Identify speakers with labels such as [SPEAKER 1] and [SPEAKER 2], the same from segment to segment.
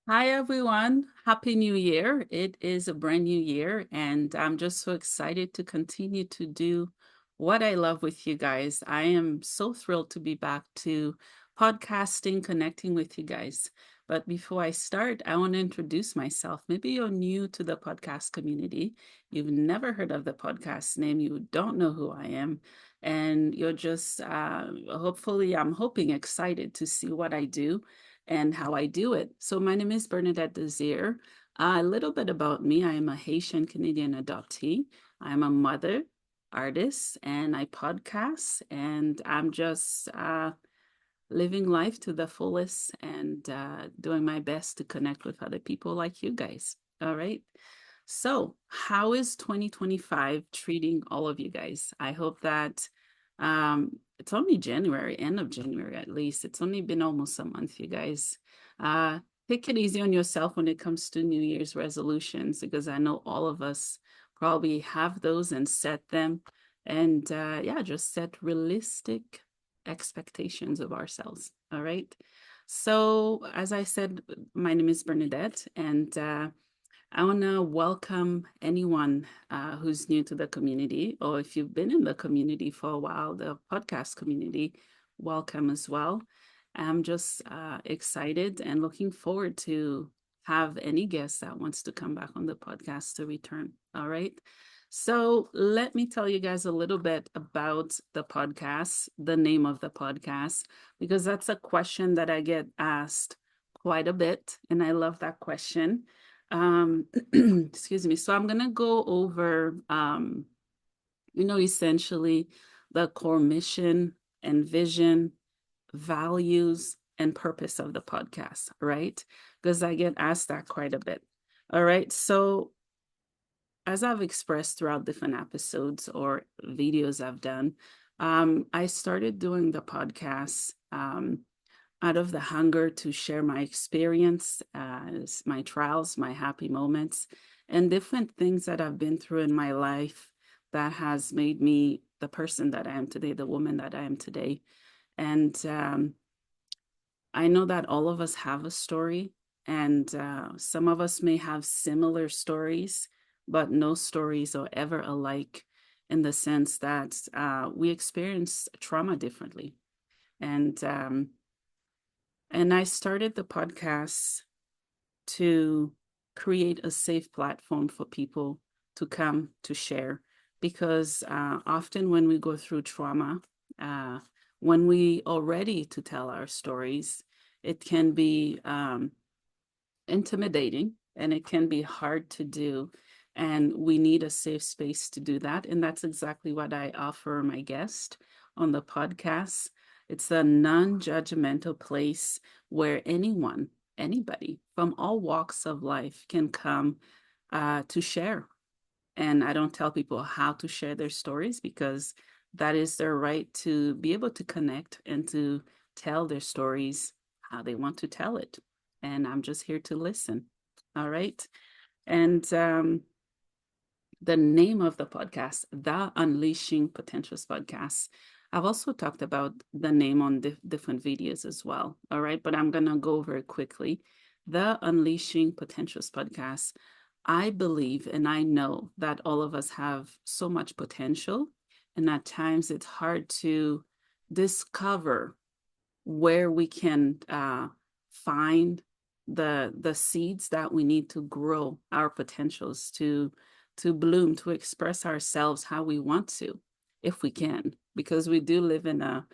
[SPEAKER 1] Hi, everyone. Happy New Year. It is a brand new year, and I'm just so excited to continue to do what I love with you guys. I am so thrilled to be back to podcasting, connecting with you guys. But before I start, I want to introduce myself. Maybe you're new to the podcast community. You've never heard of the podcast name. You don't know who I am. And you're just, hopefully, I'm hoping excited to see what I do and how I do it. So my name is Bernadette 𝑑𝒂𝙗𝒅. A little bit about me. I am a Haitian Canadian adoptee. I'm a mother, artist, and I podcast. And I'm just living life to the fullest and doing my best to connect with other people like you guys. All right. So, how is 2025 treating all of you guys? I hope that it's only January, end of January at least. It's only been almost a month, you guys. Uh, Take it easy on yourself when it comes to New Year's resolutions, because I know all of us probably have those and set them. And yeah, just set realistic expectations of ourselves. All right. So, as I said, my name is Bernadette, and I want to welcome anyone who's new to the community, or if you've been in the community for a while, the podcast community, welcome as well. I'm just excited and looking forward to have any guest that wants to come back on the podcast to return. All right. So let me tell you guys a little bit about the podcast, the name of the podcast, because that's a question that I get asked quite a bit. And I love that question. Excuse me. So I'm gonna go over, essentially the core mission and vision, values, and purpose of the podcast, right? Because I get asked that quite a bit. All right. So as I've expressed throughout different episodes or videos I've done, I started doing the podcast out of the hunger to share my experience, my trials, my happy moments, and different things that I've been through in my life that has made me the person that I am today, the woman that I am today. And I know that all of us have a story, and some of us may have similar stories, but no stories are ever alike in the sense that we experience trauma differently. And I started the podcast to create a safe platform for people to come to share. Because often when we go through trauma, uh, when we are ready to tell our stories, it can be intimidating and it can be hard to do. And we need a safe space to do that. And that's exactly what I offer my guest on the podcast. It's a non-judgmental place where anyone, anybody from all walks of life can come to share. And I don't tell people how to share their stories because that is their right to be able to connect and to tell their stories how they want to tell it. And I'm just here to listen. All right. And the name of the podcast, the Unleashing Potentials podcast. I've also talked about the name on different videos as well. All right. But I'm going to go over it quickly. The Unleashing Potentials podcast. I believe and I know that all of us have so much potential. And at times it's hard to discover where we can find the seeds that we need to grow our potentials to bloom, to express ourselves how we want to, if we can, because we do live in a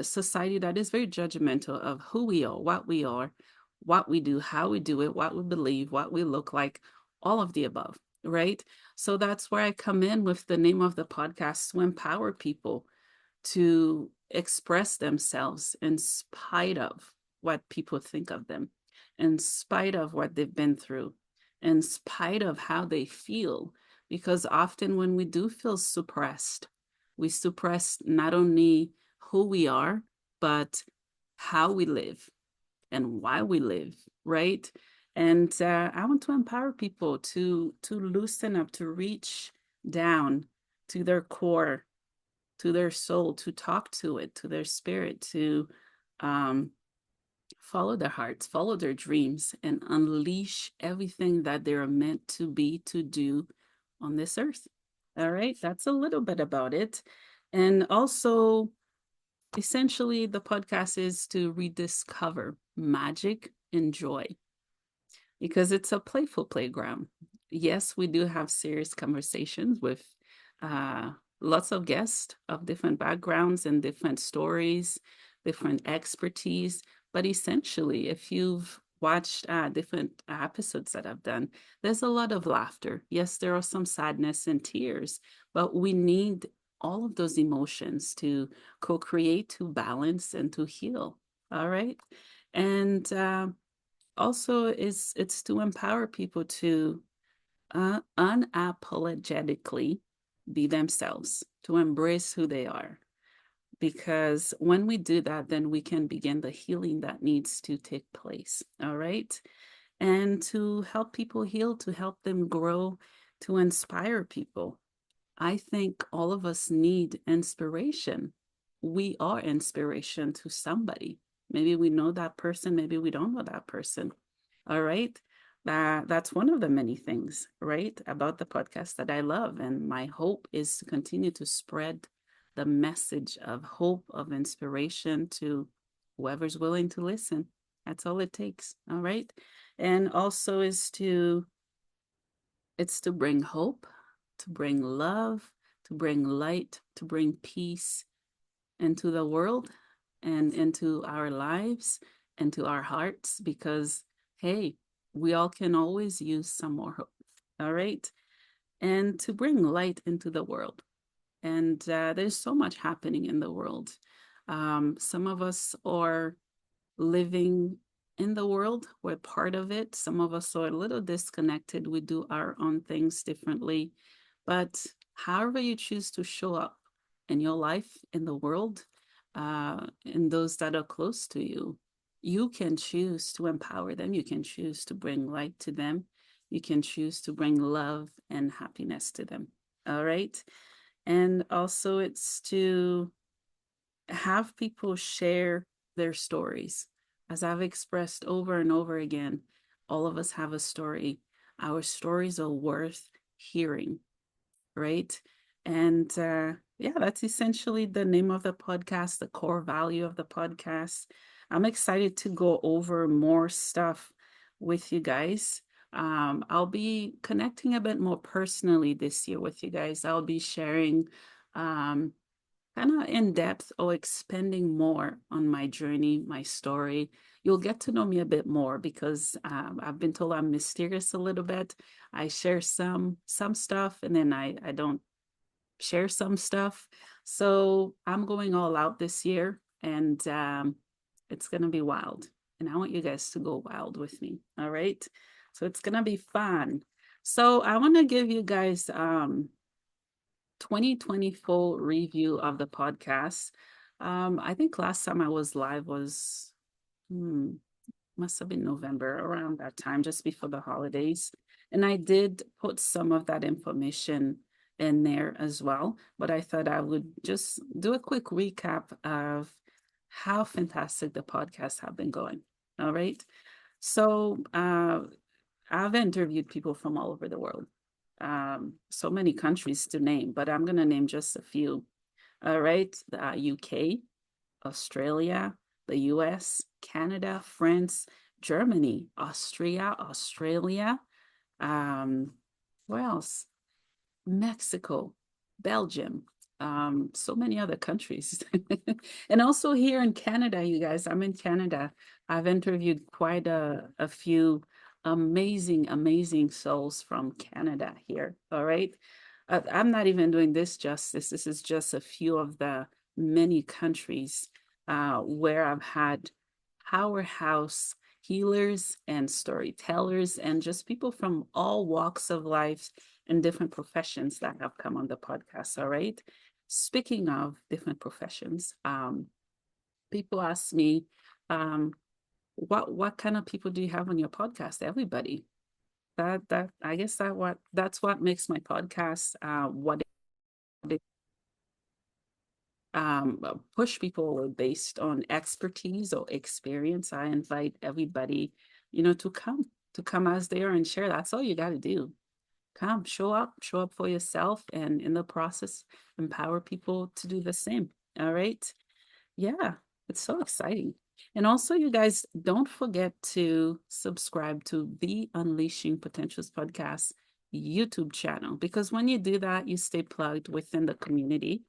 [SPEAKER 1] society that is very judgmental of who we are, what we do, how we do it, what we believe, what we look like, all of the above, right? So that's where I come in with the name of the podcast, to empower people to express themselves in spite of what people think of them, in spite of what they've been through, in spite of how they feel. Because often when we do feel suppressed, we suppress not only who we are, but how we live and why we live, right? And I want to empower people to loosen up, to reach down to their core, to their soul, to talk to it, to their spirit, to follow their hearts, follow their dreams, and unleash everything that they're meant to be, to do on this earth. All right, that's a little bit about it. And also, essentially, the podcast is to rediscover magic and joy, because it's a playful playground. Yes, we do have serious conversations with uh, lots of guests of different backgrounds and different stories, different expertise. But essentially, if you've watched different episodes that I've done, there's a lot of laughter. Yes, there are some sadness and tears, but we need all of those emotions to co-create, to balance, and to heal. All right. And also it's to empower people to unapologetically be themselves, to embrace who they are. Because when we do that, then we can begin the healing that needs to take place. All right. And to help people heal, to help them grow, to inspire people. I think all of us need inspiration. We are inspiration to somebody. Maybe we know that person, maybe we don't know that person. All right. That's one of the many things, right, about the podcast that I love. And my hope is to continue to spread the message of hope, of inspiration to whoever's willing to listen. That's all it takes. All right. And also it's to bring hope, to bring love, to bring light, to bring peace into the world and into our lives, into our hearts, because, hey, we all can always use some more hope. All right. And to bring light into the world. And there's so much happening in the world. Some of us are living in the world. We're part of it. Some of us are a little disconnected. We do our own things differently. But however you choose to show up in your life, in the world, in those that are close to you, you can choose to empower them. You can choose to bring light to them. You can choose to bring love and happiness to them. All right. And also it's to have people share their stories. As I've expressed over and over again, all of us have a story. Our stories are worth hearing, right? And yeah, that's essentially the name of the podcast, the core value of the podcast. I'm excited to go over more stuff with you guys. I'll be connecting a bit more personally this year with you guys. I'll be sharing kind of in depth or expanding more on my journey, my story. You'll get to know me a bit more because I've been told I'm mysterious a little bit. I share some stuff and then I don't share some stuff. So I'm going all out this year and it's going to be wild. And I want you guys to go wild with me. All right. So it's going to be fun. So I want to give you guys 2024 review of the podcast. I think last time I was live was must have been November, around that time, just before the holidays. And I did put some of that information in there as well, but I thought I would just do a quick recap of how fantastic the podcasts have been going. All right. So I've interviewed people from all over the world. So many countries to name, but I'm going to name just a few. All right. The UK, Australia, the US, Canada, France, Germany, Austria, Australia. Where else? Mexico, Belgium, so many other countries. And also here in Canada, you guys, I'm in Canada. I've interviewed quite a few amazing souls from Canada here. All right. I'm not even doing this justice. This is just a few of the many countries where I've had powerhouse healers and storytellers and just people from all walks of life and different professions that have come on the podcast. All right. Speaking of different professions, people ask me, what kind of people do you have on your podcast? Everybody. That I guess that's what makes my podcast what it, push people based on expertise or experience. I invite everybody, to come as they are and share. That's all you got to do. Come, show up for yourself, and in the process, empower people to do the same. All right. Yeah, it's so exciting. And also, you guys, don't forget to subscribe to the Unleashing Potentials podcast YouTube channel, because when you do that, you stay plugged within the community,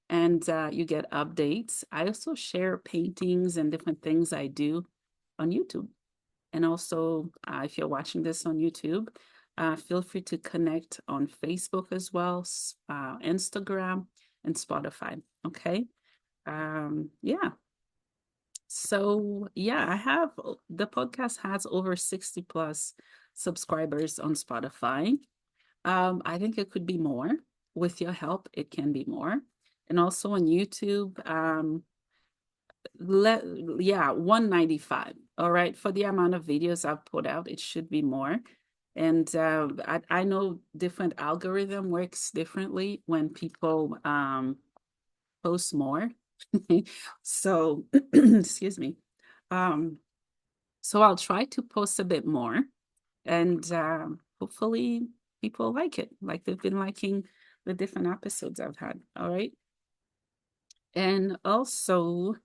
[SPEAKER 1] and you get updates. I also share paintings and different things I do on YouTube. And also, if you're watching this on YouTube, feel free to connect on Facebook as well, Instagram, and Spotify. Okay. Yeah. So yeah, the podcast has over 60 plus subscribers on Spotify. I think it could be more. With your help, it can be more. And also on YouTube, yeah, 195. All right. For the amount of videos I've put out, it should be more. And I know different algorithm works differently when people post more. So, excuse me. So I'll try to post a bit more, and hopefully people like it, like they've been liking the different episodes I've had. All right. And also,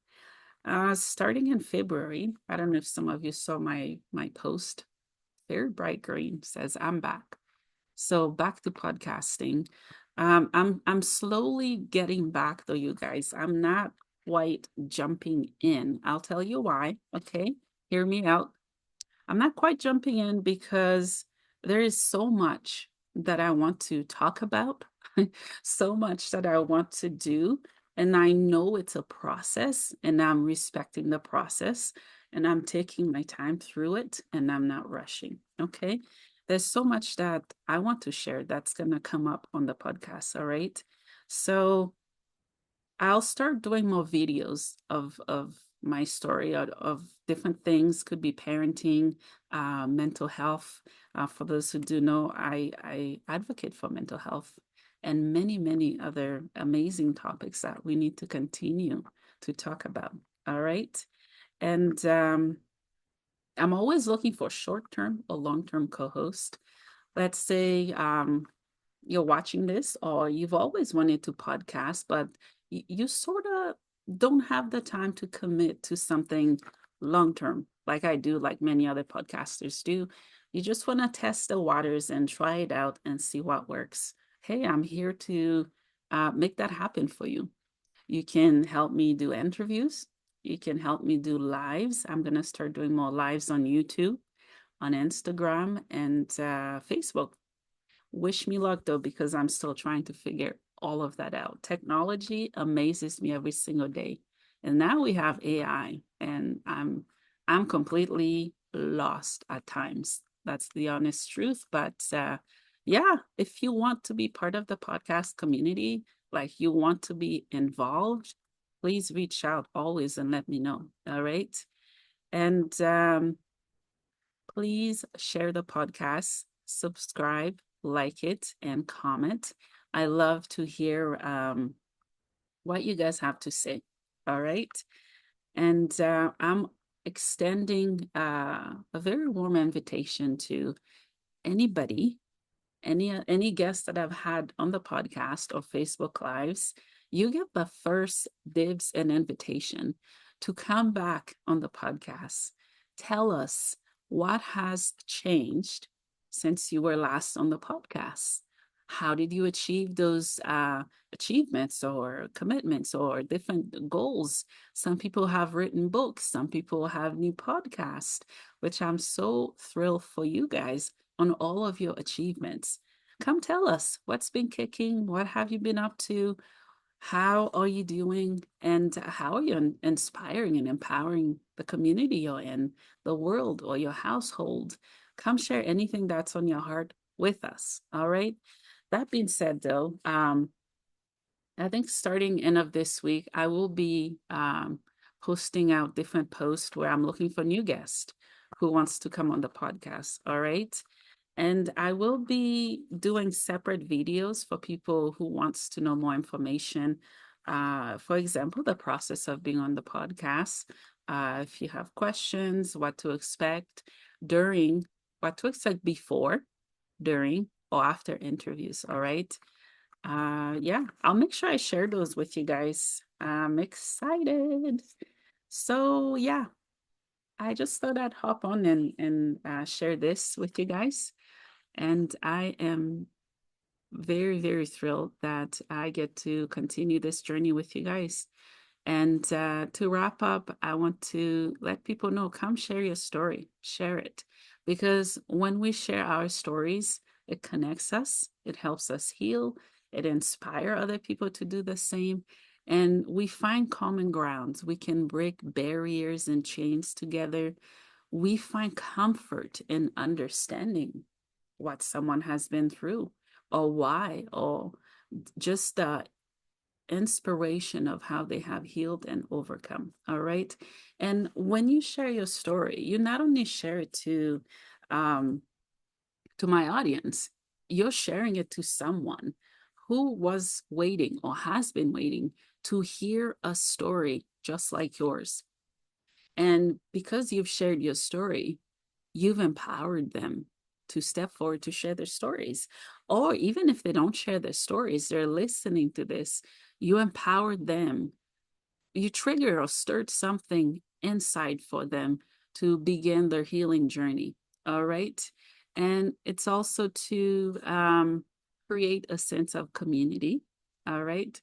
[SPEAKER 1] starting in February, I don't know if some of you saw my post. Very bright green says, "I'm back." So back to podcasting. I'm slowly getting back though, you guys. I'm not quite jumping in. I'll tell you why. Okay, hear me out. I'm not quite jumping in because there is so much that I want to talk about, so much that I want to do. And I know it's a process, and I'm respecting the process, and I'm taking my time through it, and I'm not rushing. Okay. There's so much that I want to share that's going to come up on the podcast. All right. So I'll start doing more videos of my story, of different things. Could be parenting, mental health. For those who do know, I advocate for mental health and many, many other amazing topics that we need to continue to talk about. All right. And I'm always looking for short-term or long-term co-host. Let's say you're watching this, or you've always wanted to podcast, but you sort of don't have the time to commit to something long term, like I do, like many other podcasters do. You just want to test the waters and try it out and see what works. Hey, I'm here to make that happen for you. You can help me do interviews. You can help me do lives. I'm going to start doing more lives on YouTube, on Instagram, and Facebook. Wish me luck though, because I'm still trying to figure all of that out. Technology amazes me every single day. And now we have AI, and I'm completely lost at times. That's the honest truth. But yeah, if you want to be part of the podcast community, like you want to be involved, please reach out always and let me know. All right. And please share the podcast, subscribe, like it, and comment. I love to hear what you guys have to say. All right. And I'm extending a very warm invitation to anybody, any guests that I've had on the podcast or Facebook Lives. You get the first dibs and invitation to come back on the podcast. Tell us what has changed since you were last on the podcast. How did you achieve those achievements or commitments or different goals? Some people have written books. Some people have new podcasts, which I'm so thrilled for you guys on all of your achievements. Come tell us what's been kicking. What have you been up to? How are you doing? And how are you inspiring and empowering the community you're in, the world, or your household? Come share anything that's on your heart with us. All right. That being said, though, I think starting end of this week, I will be posting out different posts where I'm looking for new guests who wants to come on the podcast. All right. And I will be doing separate videos for people who wants to know more information For example, the process of being on the podcast. If you have questions, what to expect during, what to expect before, during, or after interviews. All right. Yeah, I'll make sure I share those with you guys. I'm excited. So yeah, I just thought I'd hop on and share this with you guys. And I am very, very thrilled that I get to continue this journey with you guys. And to wrap up, I want to let people know, come share your story, share it. Because when we share our stories, it connects us, it helps us heal, it inspires other people to do the same. And we find common grounds. We can break barriers and chains together. We find comfort in understanding what someone has been through or why, or just inspiration of how they have healed and overcome. All right. And when you share your story, you not only share it to my audience, you're sharing it to someone who was waiting or has been waiting to hear a story just like yours. And because you've shared your story, you've empowered them to step forward to share their stories. Or even if they don't share their stories, they're listening to this, you empowered them. You trigger or stirred something inside for them to begin their healing journey. All right. And it's also to create a sense of community. All right.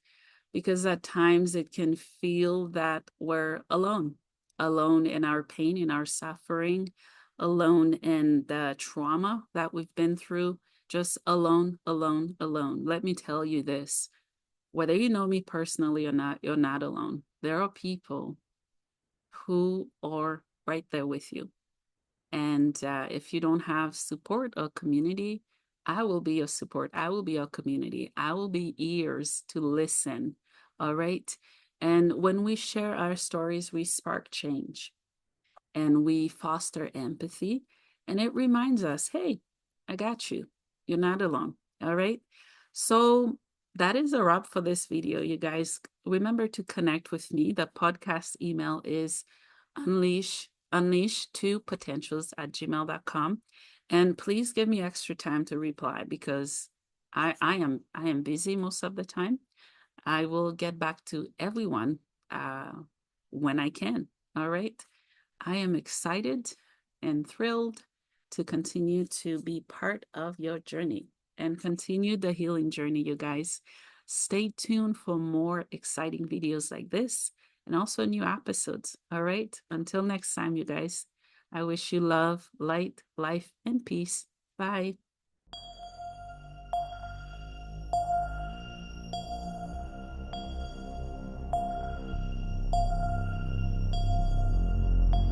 [SPEAKER 1] Because at times it can feel that we're alone, alone in our pain, in our suffering, alone in the trauma that we've been through, just alone, alone, alone. Let me tell you this, whether you know me personally or not, you're not alone. There are people who are right there with you. And if you don't have support or community, I will be your support. I will be your community. I will be ears to listen. All right. And when we share our stories, we spark change and we foster empathy. And it reminds us, hey, I got you. You're not alone. All right. So that is a wrap for this video. You guys remember to connect with me. The podcast email is _2potentials@gmail.com. And please give me extra time to reply because I am busy most of the time. I will get back to everyone when I can. All right. I am excited and thrilled to continue to be part of your journey and continue the healing journey, you guys. Stay tuned for more exciting videos like this and also new episodes. All right. Until next time, you guys, I wish you love, light, life, and peace. Bye.